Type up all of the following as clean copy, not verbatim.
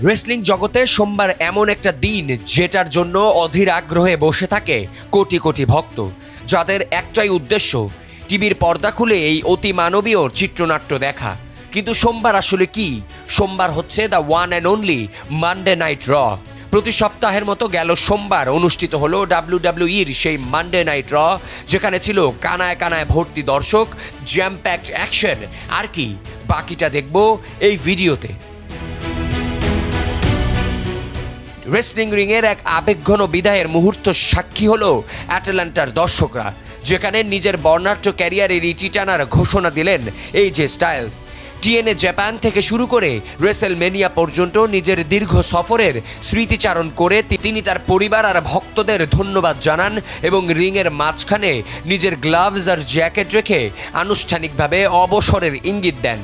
Wrestling জগতে সোমবার এমন একটা দিন যেটার জন্য অধীর আগ্রহে বসে থাকে কোটি কোটি ভক্ত, যাদের একটাই উদ্দেশ্য টিভির পর্দা খুলে এই অতি মানবীয় চিত্রনাট্য দেখা। কিন্তু সোমবার আসলে কি? সোমবার হচ্ছে the one and only Monday night র। প্রতি সপ্তাহের মতো গেল সোমবার অনুষ্ঠিত হলো ডাব্লিউডাব্লিউইর সেই মানডে নাইট র, যেখানে ছিল কানায় কানায় ভর্তি দর্শক, জ্যাম প্যাকড অ্যাকশন। আর কি, বাকিটা দেখবো এই ভিডিওতে। রেসলিং রিংয়ের এক আবেগঘন বিদায়ের মুহূর্ত সাক্ষী হলো অ্যাটলান্টার দর্শকরা, যেখানে নিজের বর্ণাঢ্য ক্যারিয়ারের ইতি টানার ঘোষণা দিলেন এজে স্টাইলস। টিএনএ জাপান থেকে শুরু করে রেসেলমেনিয়া পর্যন্ত নিজের দীর্ঘ সফরের স্মৃতিচারণ করে তিনি তার পরিবার আর ভক্তদের ধন্যবাদ জানান এবং রিংয়ের মাঝখানে নিজের গ্লাভস আর জ্যাকেট রেখে আনুষ্ঠানিকভাবে অবসরের ইঙ্গিত দেন।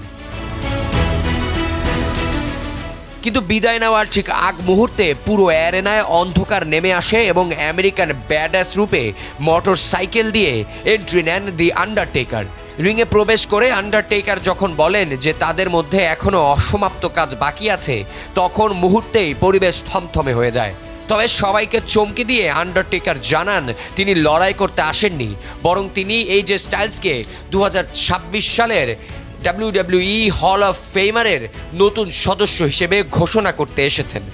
কিন্তু বিদায় নেওয়ার ঠিক আগ মুহূর্তে পুরো অ্যারেনায় অন্ধকার নেমে আসে এবং আমেরিকান ব্যাডাস রূপে মোটর সাইকেল দিয়ে এন্ট্রি নেন দি আন্ডারটেকার। রিংয়ে প্রবেশ করে আন্ডারটেকার যখন বলেন যে তাদের মধ্যে এখনও অসমাপ্ত কাজ বাকি আছে, তখন মুহূর্তেই পরিবেশ থমথমে হয়ে যায়। তবে সবাইকে চমকে দিয়ে আন্ডারটেকার জানান তিনি লড়াই করতে আসেননি, বরং তিনি এজে স্টাইলসকে 2026 সালের ডাব্লিউডাব্লিউই হল অফ ফেমারের নতুন সদস্য হিসেবে ঘোষণা করতে এসেছেন।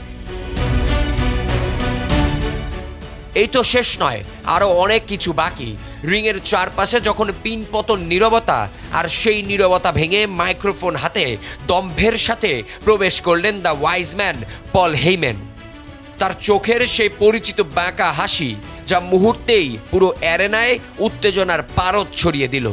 এই তো শেষ নয়, আরও অনেক কিছু বাকি। রিংয়ের চারপাশে যখন পিনপতন নীরবতা, আর সেই নীরবতা ভেঙে মাইক্রোফোন হাতে দম্ভের সাথে প্রবেশ করলেন the wise man Paul Heymann. তার চোখের সেই পরিচিত বাঁকা হাসি, যা মুহূর্তেই পুরো অ্যারেনায় উত্তেজনার পারদ ছড়িয়ে দিল।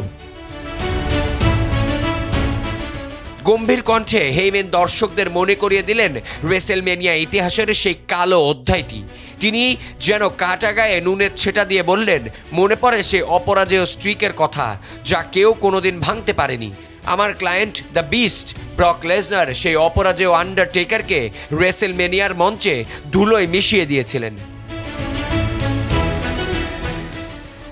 গম্ভীর কণ্ঠে হেইম্যান দর্শকদের মনে করিয়ে দিলেন রেসেলমেনিয়া ইতিহাসের সেই কালো অধ্যায়টি। তিনি যেন কাটা গায়ে নুনের ছেটা দিয়ে বললেন, মনে পড়ে সেই অপরাজেয় স্ট্রিকের কথা যা কেউ কোনোদিন ভাঙতে পারেনি। আমার client the beast Brock Lesnar সেই অপরাজেয় আন্ডারটেকারকে রেসেলমেনিয়ার মঞ্চে ধুলোয় মিশিয়ে দিয়েছিলেন।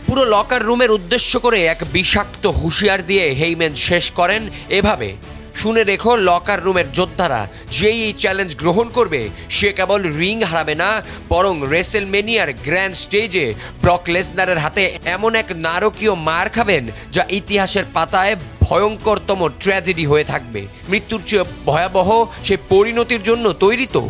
পুরো লকার রুমের উদ্দেশ্য করে এক বিষাক্ত হুঁশিয়ার দিয়ে হেইম্যান শেষ করেন এভাবে, শুনে রেখো লকার রুমের যোদ্ধারা, যেই এই চ্যালেঞ্জ গ্রহণ করবে সে কেবল রিং হারাবে না, বরং রেসেলমেনিয়ার গ্র্যান্ড স্টেজে ব্রক লেসনারের হাতে এমন এক নারকীয় মার খাবেন যা ইতিহাসের পাতায় ভয়ঙ্করতম ট্র্যাজেডি হয়ে থাকবে। মৃত্যুর চেয়ে ভয়াবহ সে পরিণতির জন্য তৈরি তো।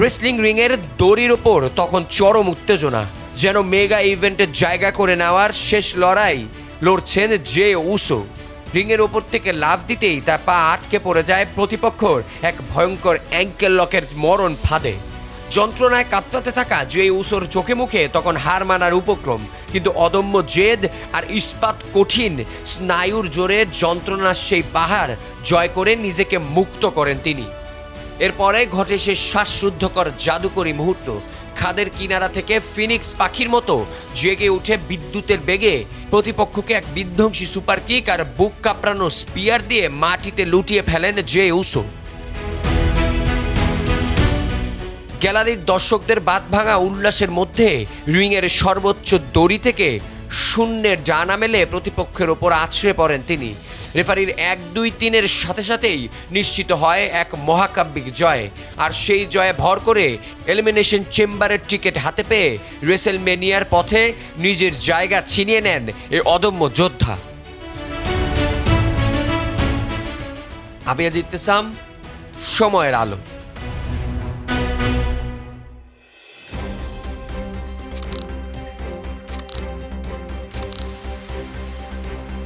রেসলিং রিংয়ের দড়ির ওপর তখন চরম উত্তেজনা, যেন মেগা ইভেন্টের জায়গা করে নেওয়ার শেষ লড়াই লড়ছেন জে উসো। রিংয়ের ওপর থেকে লাফ দিতেই তার পা আটকে পড়ে যায় প্রতিপক্ষর এক ভয়ঙ্কর অ্যাঙ্কেল লকের মরণ ফাঁদে। যন্ত্রণায় কাতরাতে থাকা জে উসোর চোখে মুখে তখন হার মানার উপক্রম, কিন্তু অদম্য জেদ আর ইস্পাত কঠিন স্নায়ুর জোরে যন্ত্রণার সেই পাহাড় জয় করে নিজেকে মুক্ত করেন তিনি। এরপরে ঘটে সে শ্বাসরুদ্ধকর জাদুকরী মুহূর্ত। খাদের কিনারা থেকে ফিনিক্স পাখির মতো জেগে উঠে বিদ্যুতের বেগে প্রতিপক্ষকে এক বিধ্বংসী সুপার কিক আর বুক কাঁপড়ানো স্পিয়ার দিয়ে মাটিতে লুটিয়ে ফেলেন জে উসো। গ্যালারির দর্শকদের বাঁধ ভাঙা উল্লাসের মধ্যে রিংয়ের সর্বোচ্চ দড়ি থেকে শূন্যের ডানা মেলে প্রতিপক্ষের ওপর আছড়ে পড়েন তিনি। রেফারির 1-2-3-এর সাথে সাথেই নিশ্চিত হয় এক মহাকাব্যিক জয়, আর সেই জয়ে ভর করে এলিমিনেশন চেম্বারের টিকিট হাতে পেয়ে রেসেলমেনিয়ার পথে নিজের জায়গা ছিনিয়ে নেন এই অদম্য যোদ্ধা। আমি আজিদ ইহসান, সময়ের আলো।